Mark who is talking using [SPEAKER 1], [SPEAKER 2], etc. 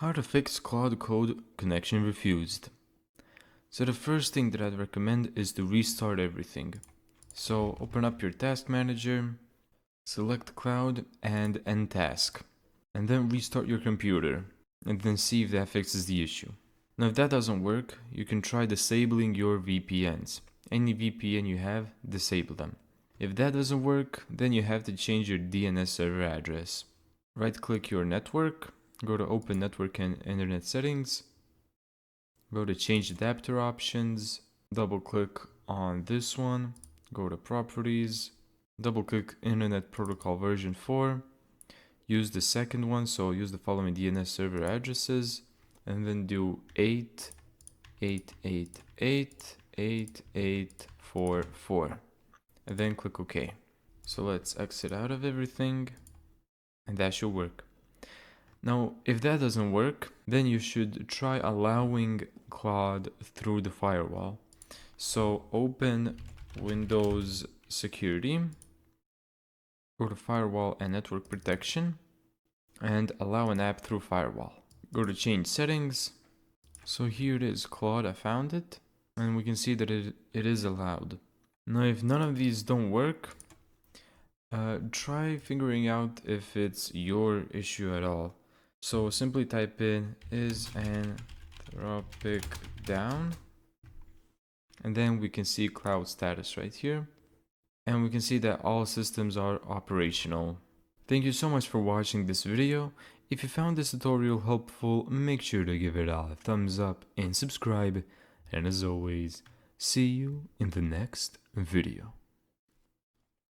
[SPEAKER 1] How to fix Claude Code connection refused. So the first thing that I'd recommend is to restart everything. So open up your task manager, select Cloud and end task, and then restart your computer, and then see if that fixes the issue. Now if that doesn't work, you can try disabling your VPNs. Any VPN you have, disable them. If that doesn't work, then you have to change your DNS server address. Right click your network, go to Open Network and Internet Settings, go to Change Adapter Options, double click on this one, go to Properties, double click Internet Protocol version 4, use the second one, so use the following DNS server addresses, and then do 8.8.8.8.8.4.4, and then click OK. So let's exit out of everything, and that should work. Now, if that doesn't work, then you should try allowing Claude through the firewall. So open Windows Security, go to Firewall and Network Protection, and allow an app through firewall. Go to Change Settings. So here it is, Claude, I found it, and we can see that it is allowed. Now, if none of these don't work, try figuring out if it's your issue at all. So simply type in is Anthropic down, and then we can see cloud status right here, and we can see that all systems are operational. Thank you so much for watching this video. If you found this tutorial helpful, make sure to give it a thumbs up and subscribe, and as always, see you in the next video.